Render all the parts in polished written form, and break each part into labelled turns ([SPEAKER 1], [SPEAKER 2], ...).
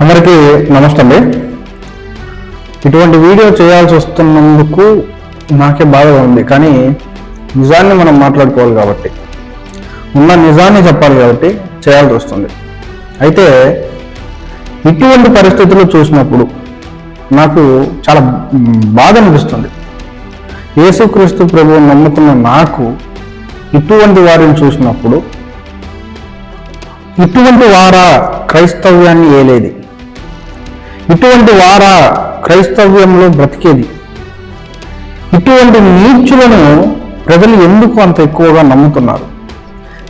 [SPEAKER 1] అందరికీ నమస్తే అండి. ఇటువంటి వీడియో చేయాల్సి వస్తున్నందుకు నాకే బాధగా ఉంది. కానీ నిజాన్ని మనం మాట్లాడుకోవాలి కాబట్టి, ఉన్న నిజాన్ని చెప్పాలి కాబట్టి చేయాల్సి వస్తుంది. అయితే ఇటువంటి పరిస్థితులు చూసినప్పుడు నాకు చాలా బాధ అనిపిస్తుంది. యేసుక్రీస్తు ప్రభువుని నమ్ముకున్న నాకు ఇటువంటి వారిని చూసినప్పుడు ఇటువంటి వారా క్రైస్తవ్యాన్ని ఏలేది, ఇటువంటి వారా క్రైస్తవ్యంలో బ్రతికేది, ఇటువంటి నీచులను ప్రజలు ఎందుకు అంత ఎక్కువగా నమ్ముతున్నారు?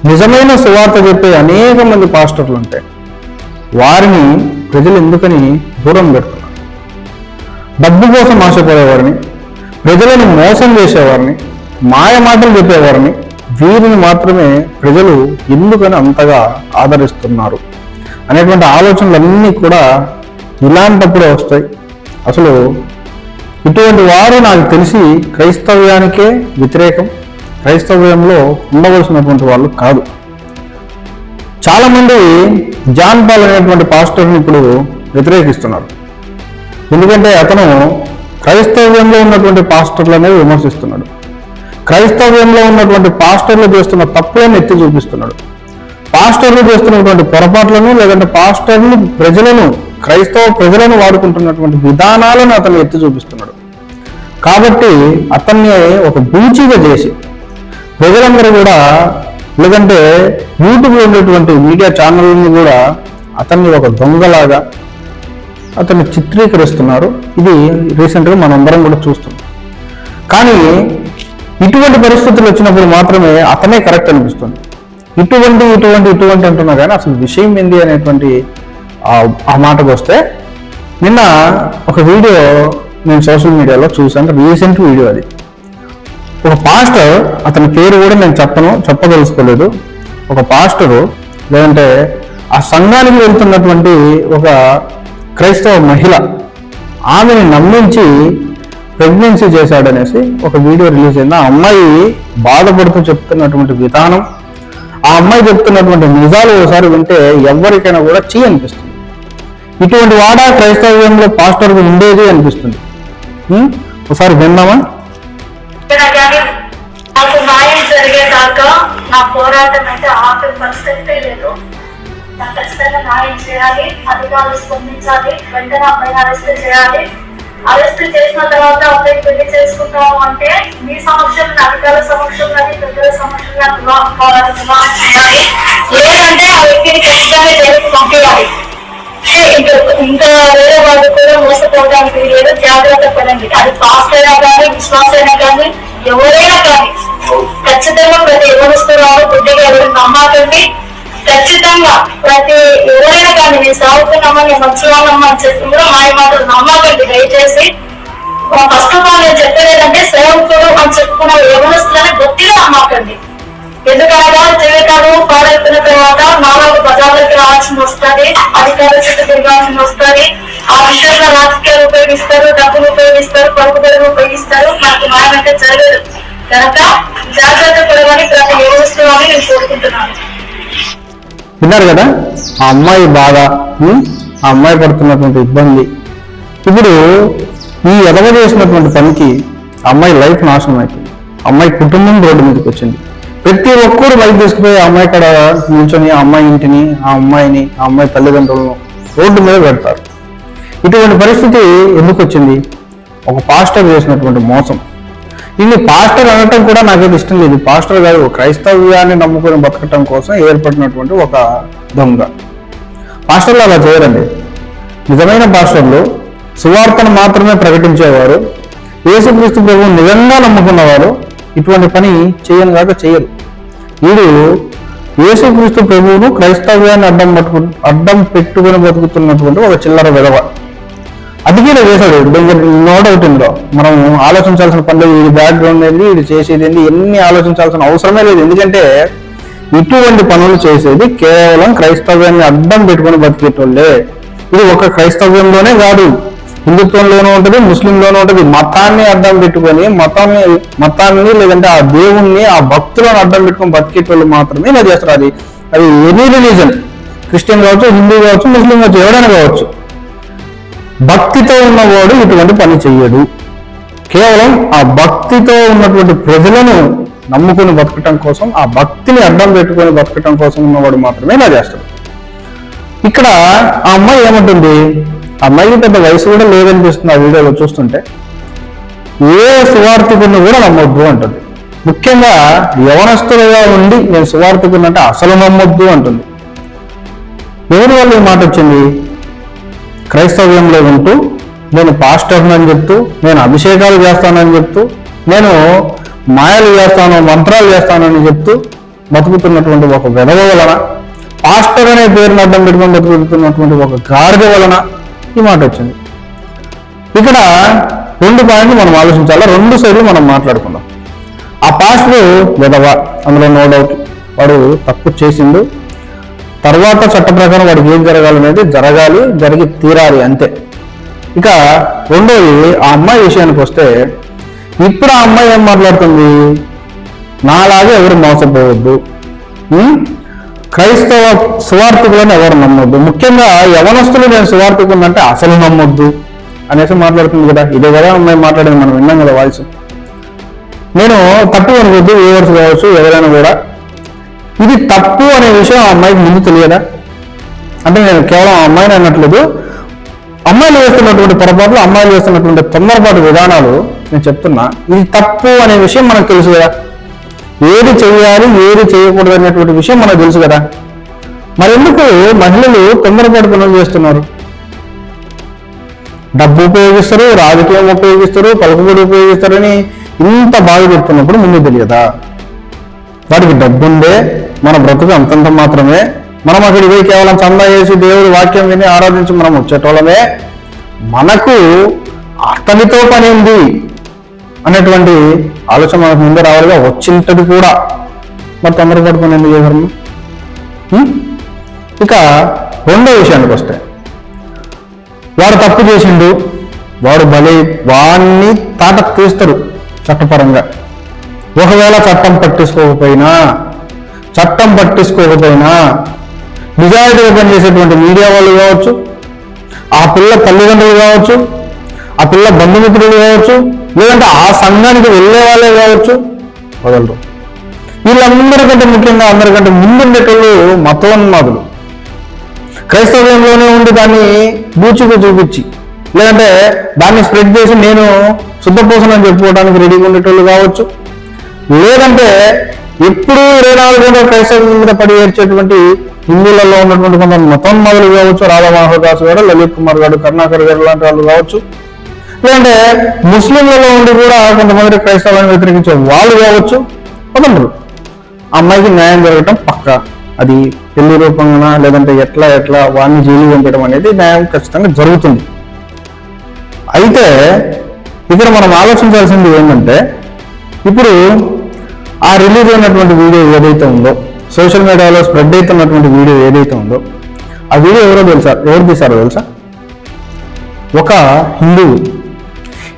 [SPEAKER 1] నిజమైన సువార్త చెప్పే అనేక మంది పాస్టర్లు ఉంటే వారిని ప్రజలు ఎందుకని దూరం పెడుతున్నారు? డబ్బు కోసం ఆశపడేవారిని, ప్రజలను మోసం చేసేవారిని, మాయ మాటలు చెప్పేవారిని, వీరిని మాత్రమే ప్రజలు ఎందుకని అంతగా ఆదరిస్తున్నారు అనేటువంటి ఆలోచనలన్నీ కూడా ఇలాంటప్పుడే వస్తాయి. అసలు ఇటువంటి వారు నాకు తెలిసి క్రైస్తవ్యానికే వ్యతిరేకం, క్రైస్తవ్యంలో ఉండవలసినటువంటి వాళ్ళు కాదు. చాలామంది జాన్ పాల్ అనేటువంటి పాస్టర్ని ఇప్పుడు వ్యతిరేకిస్తున్నారు. ఎందుకంటే అతను క్రైస్తవ్యంలో ఉన్నటువంటి పాస్టర్లనే విమర్శిస్తున్నాడు. క్రైస్తవ్యంలో ఉన్నటువంటి పాస్టర్లు చేస్తున్న తప్పులను ఎత్తి చూపిస్తున్నాడు. పాస్టర్లు చేస్తున్నటువంటి పొరపాట్లను, లేదంటే పాస్టర్లు ప్రజలను, క్రైస్తవ ప్రజలను వాడుకుంటున్నటువంటి విధానాలను అతను ఎత్తి చూపిస్తున్నాడు. కాబట్టి అతన్ని ఒక బూచిగా చేసి ప్రజలందరూ కూడా, లేదంటే యూట్యూబ్లో ఉండేటువంటి మీడియా ఛానళ్ళని కూడా అతన్ని ఒక దొంగలాగా అతన్ని చిత్రీకరిస్తున్నారు. ఇది రీసెంట్గా మనందరం కూడా చూస్తున్నాం. కానీ ఇటువంటి పరిస్థితులు వచ్చినప్పుడు మాత్రమే అతనే కరెక్ట్ అనిపిస్తుంది. ఇటువంటి అంటున్నా కానీ అసలు విషయం ఏంది అనేటువంటి ఆ మాటకు వస్తే, నిన్న ఒక వీడియో నేను సోషల్ మీడియాలో చూసాను. రీసెంట్ వీడియో అది. ఒక పాస్టర్, అతని పేరు కూడా నేను చెప్పదలుచుకోలేదు. ఒక పాస్టరు, లేదంటే ఆ సంఘానికి వెళ్తున్నటువంటి ఒక క్రైస్తవ మహిళ, ఆమెని నమ్మించి ప్రెగ్నెన్సీ చేశాడనేసి ఒక వీడియో రిలీజ్ అయింది. ఆ అమ్మాయి బాధపడుతూ చెప్తున్నటువంటి విధానం, ఆ అమ్మాయి చెప్తున్నటువంటి నిజాలు ఒకసారి వింటే ఎవరికైనా కూడా చీ అనిపిస్తుంది. ఇటువంటి వాడా క్రైస్తవ్యంలో పాస్టర్గా ఉండేది అనిపిస్తుంది. ఒకసారి విన్నామా?
[SPEAKER 2] నాకు న్యాయం జరిగేదాకా నా పోరాటం అయితే ఆపే పరిస్థితి లేదు. నాకు ఖచ్చితంగా న్యాయం చేయాలి, అధికారులు స్పందించాలి, వెంటనే అబ్బాయిని అరెస్ట్ చేయాలి. అరెస్ట్ చేసిన తర్వాత అబ్బాయి పెళ్లి చేసుకుంటాము అంటే మీ సమక్షంలో, అధికారుల సమక్షంలో, పెద్దల సమక్షంలో వివాహం చేయాలి. లేదంటే ఆ వ్యక్తిని ఖచ్చితంగా జైలుకు పంపించాలి. ఇంకా వేరే వాళ్ళు కూడా మోసపోవడానికి లేదు. జాగ్రత్త పడండి. అది పాస్ట్ అయినా కానీ, విశ్వాస అయినా కానీ, ఎవరైనా కానీ ఖచ్చితంగా ప్రతి ఎవరిస్తున్నారు బుద్ధిగా ఎవరు నమ్మకండి. ఖచ్చితంగా ప్రతి ఎవరైనా కానీ నేను సాగుతున్నామా, నేను మంచివాళ్ళమ్మా అని చెప్పి కూడా మాయ మాటలు నమ్మకండి దయచేసి. ఫస్ట్ ఆఫ్ ఆల్ నేను చెప్పేదంటే సేవకుడు అని చెప్పుకున్న ఎవరిస్తులని గట్టిగా నమ్మకండి. ఎందుకనగా జీవితాలు పాడైపోయిన తర్వాత నాలుగు బజార్లకి రావాల్సి వస్తుంది, అధికారుల చుట్టూ తిరగాల్సి వస్తుంది. ఆ విషయంలో రాజకీయాలు ఉపయోగిస్తారు, డబ్బులు ఉపయోగిస్తారు, పలుకుబడులు ఉపయోగిస్తారు. మనకు న్యాయం అంటే జరగదు. కనుక జాగ్రత్త పడమని ప్రతి వ్యవస్థలోని నేను కోరుకుంటున్నాను.
[SPEAKER 1] విన్నారు కదా ఆ అమ్మాయి బాధ, ఆ అమ్మాయి పడుతున్నటువంటి ఇబ్బంది. ఇప్పుడు ఈ ఎదగ చేసినటువంటి పనికి అమ్మాయి లైఫ్ నాశనం అయిపోయింది. అమ్మాయి కుటుంబం రోడ్డు మీదకి వచ్చింది. ప్రతి ఒక్కరు బైక్ తీసుకుపోయి ఆ అమ్మాయి కాడ నిల్చొని ఆ అమ్మాయి ఇంటిని, ఆ అమ్మాయిని, ఆ అమ్మాయి తల్లిదండ్రులను రోడ్డు మీద పెడతారు. ఇటువంటి పరిస్థితి ఎందుకు వచ్చింది? ఒక పాస్టర్ చేసినటువంటి మోసం. ఇది పాస్టర్ అనటం కూడా నాకైతే ఇష్టం లేదు. పాస్టర్ కాదు, క్రైస్తవ్యాన్ని నమ్ముకొని బతకటం కోసం ఏర్పడినటువంటి ఒక దొంగ. పాస్టర్లు అలా చేయరండి. నిజమైన పాస్టర్లు సువార్తను మాత్రమే ప్రకటించేవారు, యేసుక్రీస్తు ప్రభువు నిజంగా నమ్ముకున్నవారు ఇటువంటి పని చేయరు. వీడు యేసుక్రీస్తు ప్రభువును, క్రైస్తవ్యాన్ని అడ్డం పెట్టుకుని బతుకుతున్నటువంటి ఒక చిల్లర విధవ. అది కూడా చేశాడు. నో డౌట్ ఇందులో మనం ఆలోచించాల్సిన పని లేదు. ఇది బ్యాక్గ్రౌండ్ ఏంది, ఇది చేసేది ఏంది, ఎన్ని ఆలోచించాల్సిన అవసరమే లేదు. ఎందుకంటే ఇటువంటి పనులు చేసేది కేవలం క్రైస్తవ్యాన్ని అడ్డం పెట్టుకుని బతికేటోళ్ళే. ఇది ఒక క్రైస్తవ్యంలోనే కాదు, హిందుత్వంలోనూ ఉంటుంది, ముస్లింలోనూ ఉంటుంది. మతాన్ని అడ్డం పెట్టుకొని మతాన్ని లేదంటే ఆ దేవుణ్ణి, ఆ భక్తులను అడ్డం పెట్టుకొని బతికేటోళ్ళు మాత్రమే ఇలా చేస్తారు. అది ఎనీ రిలీజన్, క్రిస్టియన్ కావచ్చు, హిందూ కావచ్చు, ముస్లిం కావచ్చు, ఎవరైనా కావచ్చు. భక్తితో ఉన్నవాడు ఇటువంటి పని చెయ్యడు. కేవలం ఆ భక్తితో ఉన్నటువంటి ప్రజలను నమ్ముకుని బతకటం కోసం, ఆ భక్తిని అడ్డం పెట్టుకొని బతకటం కోసం ఉన్నవాడు మాత్రమే ఇలా చేస్తాడు. ఇక్కడ ఆ అమ్మాయి ఏమంటుంది, ఆ అమ్మాయికి పెద్ద వయసు కూడా లేదనిపిస్తుంది ఆ వీడియోలో చూస్తుంటే. ఏ సువార్థికుడిని కూడా నమ్మొద్దు అంటుంది. ముఖ్యంగా యవనస్తులుగా ఉండి నేను సువార్థికుడిని అంటే అసలు నమ్మొద్దు అంటుంది. ఎవరి వల్ల ఈ మాట వచ్చింది? క్రైస్తవ్యంలో ఉంటూ నేను పాస్టర్ని అని చెప్తూ, నేను అభిషేకాలు చేస్తానని చెప్తూ, నేను మాయలు చేస్తాను, మంత్రాలు చేస్తానని చెప్తూ బతుకుతున్నటువంటి ఒక విధవ వలన, పాస్టర్ అనే పేరును అడ్డం పెట్టుకొని బతుకుతున్నటువంటి ఒక గాడిద వలన ఈ మాట వచ్చింది. ఇక్కడ 2 పాయింట్లు మనం ఆలోచించాలా, 2 సైడ్లు మనం మాట్లాడుకుందాం. ఆ పాస్టర్ విధవ, అందులో నో డౌట్, వాడు తప్పు చేసిండు. తర్వాత చట్ట ప్రకారం వాడికి ఏం జరగాలనేది జరగాలి, జరిగి తీరాలి అంతే. ఇక రెండోది ఆ అమ్మాయి విషయానికి వస్తే, ఇప్పుడు ఆ అమ్మాయి ఏం మాట్లాడుతుంది, నాలాగే ఎవరు మోసపోవద్దు, క్రైస్తవ సువార్థికులను ఎవరు నమ్మొద్దు, ముఖ్యంగా యవనస్తులు నేను సువార్థికులంటే అసలు నమ్మొద్దు అనేసి మాట్లాడుతుంది కదా. ఇదే కదా అమ్మాయి మాట్లాడేది, మనం విన్నాం కదా వాయిస్. నేను తప్పు అనుకోద్దు, వ్యూవర్స్ కావచ్చు ఎవరైనా కూడా, ఇది తప్పు అనే విషయం ఆ అమ్మాయికి ముందు తెలియదా? అంటే నేను కేవలం ఆ అమ్మాయిని అన్నట్లేదు, అమ్మాయిలు వేస్తున్నటువంటి పొరపాట్లు, అమ్మాయిలు వేస్తున్నటువంటి తొందరపాటు విధానాలు నేను చెప్తున్నా. ఇది తప్పు అనే విషయం మనకు తెలుసు కదా, ఏది చేయాలి ఏది చేయకూడదు అనేటువంటి విషయం మనకు తెలుసు కదా. మరి ఎందుకు మహిళలు తొందరపాటు పనులు చేస్తున్నారు? డబ్బు ఉపయోగిస్తారు, రాజకీయం ఉపయోగిస్తారు, పలుకుబడి ఉపయోగిస్తారని ఇంత బాగా చెప్తున్నప్పుడు ముందు తెలియదా? వాడికి డబ్బుందే, మన బ్రతుకు అంతంత మాత్రమే, మనం అక్కడికి పోయి కేవలం చందా చేసి దేవుడి వాక్యం విని ఆరాధించి మనం వచ్చేటోళ్ళమే, మనకు అతనితో పని ఉంది అనేటువంటి ఆలోచన మనకు ముందే రావాలిగా, వచ్చింటది కూడా. మరి తొందరపాటు పని ఎందుకు చేశారు? ఇక రెండో విషయానికి వస్తే, వాడు తప్పు చేసిండు, వాడు బలి, వాడిని తాట తీస్తారు చట్టపరంగా. ఒకవేళ చట్టం పట్టించుకోకపోయినా నిజాయితీగా పనిచేసేటువంటి మీడియా వాళ్ళు కావచ్చు, ఆ పిల్ల తల్లిదండ్రులు కావచ్చు, ఆ పిల్ల బంధుమిత్రులు కావచ్చు, లేదంటే ఆ సంఘానికి వెళ్ళే వాళ్ళే కావచ్చు, వదలరు. వీళ్ళందరికంటే ముఖ్యంగా అందరికంటే ముందుండేటోళ్ళు మతోన్మాదులు. క్రైస్తవ్యంలోనే ఉండి దాన్ని బూచిగా చూపించి, లేదంటే దాన్ని స్ప్రెడ్ చేసి నేను శుద్ధపోసనని చెప్పుకోవడానికి రెడీగా ఉండేటోళ్ళు కావచ్చు, లేదంటే ఎప్పుడు 24 గంటల క్రైస్తవం మీద పడి ఏడ్చేటువంటి హిందువులలో ఉన్నటువంటి కొంత మతోన్మాదులు కావచ్చు, రాధా మోహదాస్ గారు, లలిత్ కుమార్ గారు, కరుణాకర్ గారు లాంటి వాళ్ళు కావచ్చు, లేదంటే ముస్లింలలో ఉండి కూడా కొంతమంది క్రైస్తవాన్ని వ్యతిరేకించే వాళ్ళు కావచ్చు, వదలరు. అమ్మాయికి న్యాయం జరగటం పక్కా. అది పెళ్లి రూపంగా లేదంటే ఎట్లా వాడిని జైలు పంపడం అనేది న్యాయం ఖచ్చితంగా జరుగుతుంది. అయితే ఇక్కడ మనం ఆలోచించాల్సింది ఏంటంటే, ఇప్పుడు ఆ రిలీజ్ అయినటువంటి వీడియో ఏదైతే ఉందో, సోషల్ మీడియాలో స్ప్రెడ్ అవుతున్నటువంటి వీడియో ఏదైతే ఉందో, ఆ వీడియో ఎవరు తీశారో తెలుసా? ఒక హిందువు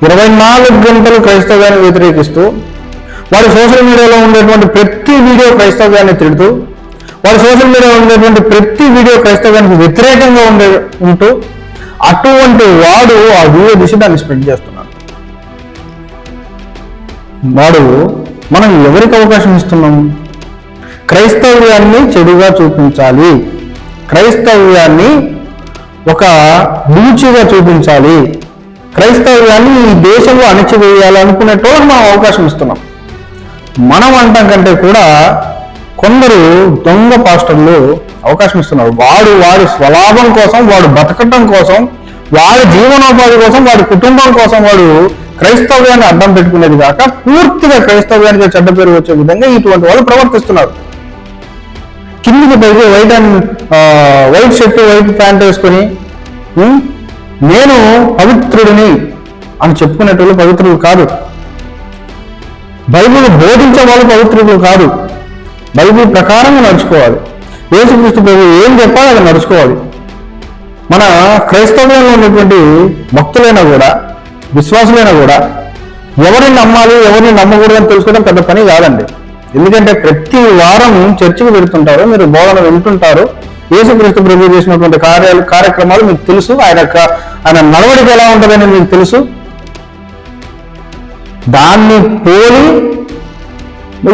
[SPEAKER 1] 24 గంటలు క్రైస్తవ్యాన్ని వ్యతిరేకిస్తూ, వాడు సోషల్ మీడియాలో ఉండేటువంటి ప్రతి వీడియో క్రైస్తవ్యాన్ని తిడుతూ, వాడు సోషల్ మీడియాలో ఉండేటువంటి ప్రతి వీడియో క్రైస్తవ్యానికి వ్యతిరేకంగా ఉంటూ, అటువంటి వాడు ఆ వీడియో తీసి దాన్ని స్ప్రెడ్ చేస్తున్నాడు. వాడు మనం ఎవరికి అవకాశం ఇస్తున్నాం? క్రైస్తవ్యాన్ని చెడుగా చూపించాలి, క్రైస్తవ్యాన్ని ఒక బూచిగా చూపించాలి, క్రైస్తవ్యాన్ని ఈ దేశంలో అణిచివేయాలనుకునేటోళ్ళకి మనం అవకాశం ఇస్తున్నాం. మనం అంటాం కంటే కూడా కొందరు దొంగ పాస్టర్లు అవకాశం ఇస్తున్నారు. వాడి స్వలాభం కోసం, వాడు బతకటం కోసం, వాడి జీవనోపాధి కోసం, వాడి కుటుంబం కోసం వాడు క్రైస్తవ్యాన్ని అడ్డం పెట్టుకునేది కాక పూర్తిగా క్రైస్తవ్యానికి చెడ్డ పేరు వచ్చే విధంగా ఇటువంటి వాళ్ళు ప్రవర్తిస్తున్నారు. కిందికి పైకి వైట్ షర్ట్ వైట్ ప్యాంట్ వేసుకొని నేను పవిత్రుడిని అని చెప్పుకునేటోళ్ళు పవిత్రులు కాదు. బైబిల్ బోధించే వాళ్ళు పవిత్రులు కాదు. బైబిల్ ప్రకారంగా నడుచుకోవాలి. యేసుక్రీస్తు ప్రభు ఏం చెప్పాలో అది నడుచుకోవాలి. మన క్రైస్తవ్యంలో ఉన్నటువంటి భక్తులైనా కూడా, విశ్వాసులైనా కూడా ఎవరిని నమ్మాలి ఎవరిని నమ్మకూడదు అని తెలుసుకోవడం పెద్ద పని కాదండి. ఎందుకంటే ప్రతి వారం చర్చికి వెళ్తుంటారు, మీరు బోధన వింటుంటారు, యేసుక్రీస్తు ప్రభు చేసినటువంటి కార్యక్రమాలు మీకు తెలుసు, ఆయన ఆయన నడవడిక ఎలా ఉంటుందని మీకు తెలుసు. దాన్ని పోలి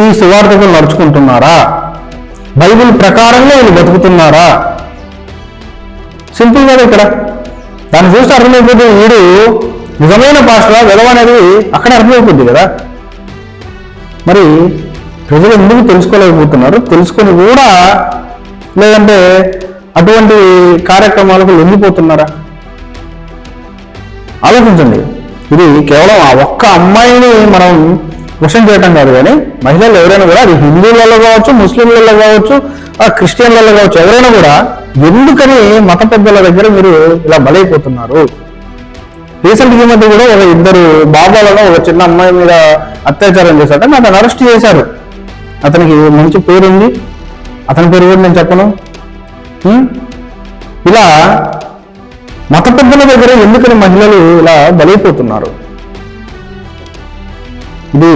[SPEAKER 1] ఈ సువార్థకులు నడుచుకుంటున్నారా? బైబిల్ ప్రకారంగా వీళ్ళు బతుకుతున్నారా? సింపుల్ కదా ఇక్కడ. దాన్ని చూస్తే అర్థమైపోతుంది వీడు నిజమైన పాస్టరా విధవ అనేది అక్కడ అర్థమైపోద్ది కదా. మరి ప్రజలు ఎందుకు తెలుసుకోలేకపోతున్నారు? తెలుసుకొని కూడా లేదంటే అటువంటి కార్యక్రమాలకు లొంగిపోతున్నారా? ఆలోచించండి. ఇది కేవలం ఆ ఒక్క అమ్మాయిని మనం క్వశ్చన్ చేయటం కాదు, కానీ మహిళలు ఎవరైనా కూడా, అది హిందువులలో కావచ్చు, ముస్లింలలో కావచ్చు, క్రిస్టియన్లలో కావచ్చు, ఎవరైనా కూడా ఎందుకని మత పెద్దల దగ్గర మీరు ఇలా బలైపోతున్నారు? రీసెంట్ ఈ మధ్య కూడా ఒక ఇద్దరు బాబాలలో ఒక చిన్న అమ్మాయి మీద అత్యాచారం చేశారంటే అతను అరెస్ట్ చేశారు. అతనికి మంచి పేరుంది, అతని పేరు కూడా నేను చెప్పను. ఇలా మత పెద్దల దగ్గర ఎందుకని మహిళలు ఇలా బలైపోతున్నారు? ఇది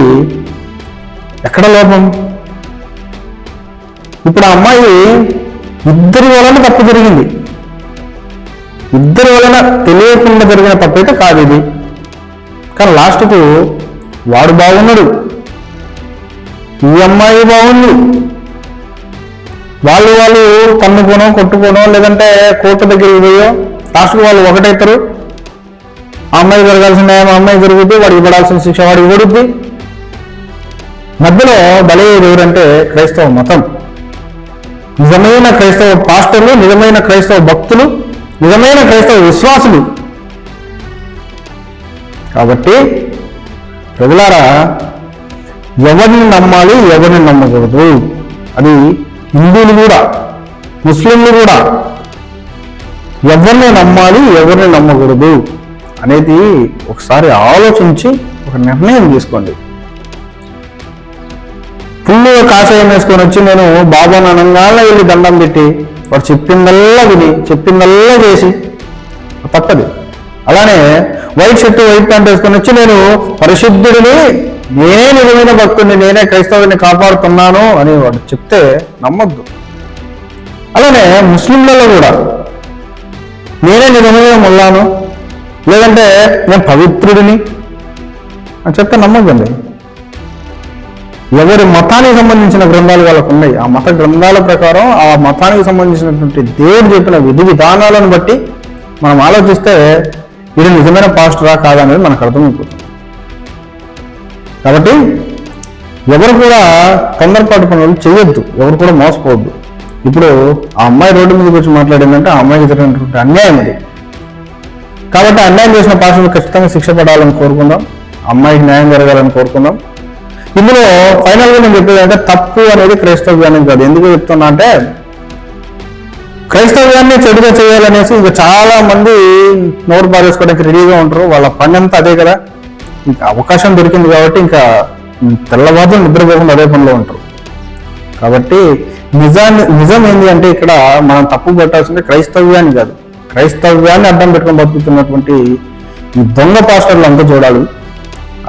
[SPEAKER 1] ఎక్కడ లోపం? ఇప్పుడు ఆ అమ్మాయి ఇద్దరి వలన తప్పు జరిగింది. ఇద్దరి వలన తెలియకుండా జరిగిన తప్పు అయితే కాదు ఇది. కానీ లాస్ట్కు వాడు బాగున్నాడు, ఈ అమ్మాయి బాగుంది, వాళ్ళు తన్నుకోనో కొట్టుకోనో లేదంటే కోర్టు దగ్గరికి పోయో లాస్ట్కు వాళ్ళు ఒకటైతారు. ఆ అమ్మాయి జరగాల్సిన న్యాయం ఆ అమ్మాయి జరుగుద్ది, వాడికి పడాల్సిన శిక్ష వాడికి పడుద్ది. మధ్యలో బలయ్యేది ఎవరంటే క్రైస్తవ మతం. నిజమైన క్రైస్తవ పాస్టర్లు, నిజమైన క్రైస్తవ భక్తులు, నిజమైన క్రైస్తవ విశ్వాసులు. కాబట్టి ప్రజలారా, ఎవరిని నమ్మాలి, ఎవరిని నమ్మకూడదు, అది హిందువులు కూడా ముస్లింలు కూడా ఎవరిని నమ్మాలి, ఎవరిని నమ్మకూడదు అనేది ఒకసారి ఆలోచించి ఒక నిర్ణయం తీసుకోండి. ఫుల్గా కాషాయం వేసుకొని వచ్చి నేను బాబా అనగానే వెళ్ళి దండం పెట్టి వాడు చెప్పిందల్లా విని చెప్పిందల్లా చేసి తప్పదు. అలానే వైట్ షర్టు వైట్ ప్యాంట్ వేసుకొని వచ్చి నేను పరిశుద్ధుడిని, నేనే నిజమైన భక్తుడిని, నేనే క్రైస్తవుని కాపాడుతున్నాను అని వాడు చెప్తే నమ్మద్దు. అలానే ముస్లింలలో కూడా నేనే నిజమైన ముల్లాను, లేదంటే నేను పవిత్రుడిని అని చెప్తే నమ్మద్దండి. ఎవరి మతానికి సంబంధించిన గ్రంథాలు వాళ్ళకు ఉన్నాయి. ఆ మత గ్రంథాల ప్రకారం ఆ మతానికి సంబంధించినటువంటి దేవుడు చెప్పిన విధి విధానాలను బట్టి మనం ఆలోచిస్తే ఇది నిజమైన పాస్టరా కాదనేది మనకు అర్థమైపోతుంది. కాబట్టి ఎవరు కూడా తొందరపాటు పనులు చేయొద్దు, ఎవరు కూడా మోసపోవద్దు. ఇప్పుడు ఆ అమ్మాయి రోడ్డు మీద వచ్చి మాట్లాడిందంటే ఆ అమ్మాయికి జరిగినటువంటి అన్యాయం అది. కాబట్టి అన్యాయం చేసిన పాస్టర్లు ఖచ్చితంగా శిక్ష పడాలని కోరుకుందాం, అమ్మాయికి న్యాయం జరగాలని కోరుకుందాం. ఇందులో ఫైనల్గా నేను చెప్పేది అంటే తప్పు అనేది క్రైస్తవ్యానికి కాదు. ఎందుకు చెప్తున్నా అంటే క్రైస్తవ్యాన్ని చెడుగా చేయాలనేసి ఇంకా చాలా మంది నోరు పారేసుకోవడానికి రెడీగా ఉంటారు. వాళ్ళ పని అంతా అదే కదా, ఇంకా అవకాశం దొరికింది కాబట్టి ఇంకా తెల్లవారు నిద్రపోకుండా అదే పనిలో ఉంటారు. కాబట్టి నిజం ఏంటి అంటే ఇక్కడ మనం తప్పు పెట్టాల్సింది క్రైస్తవ్యాన్ని కాదు, క్రైస్తవ్యాన్ని అడ్డం పెట్టుకొని బతుకుతున్నటువంటి ఈ దొంగ పాస్టర్లు అంతా చూడాలి.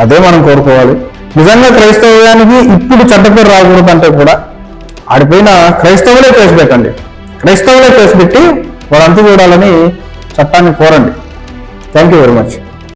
[SPEAKER 1] అదే మనం కోరుకోవాలి. నిజంగా క్రైస్తవ్యానికి ఇప్పుడు చెడ్డపేరు రాకూడదు అంటే కూడా ఆడిపోయిన క్రైస్తవులే కేసు పెట్టండి, క్రైస్తవులే కేసు పెట్టి వాళ్ళంతా చూడాలని చట్టాన్ని కోరండి. Thank you very much.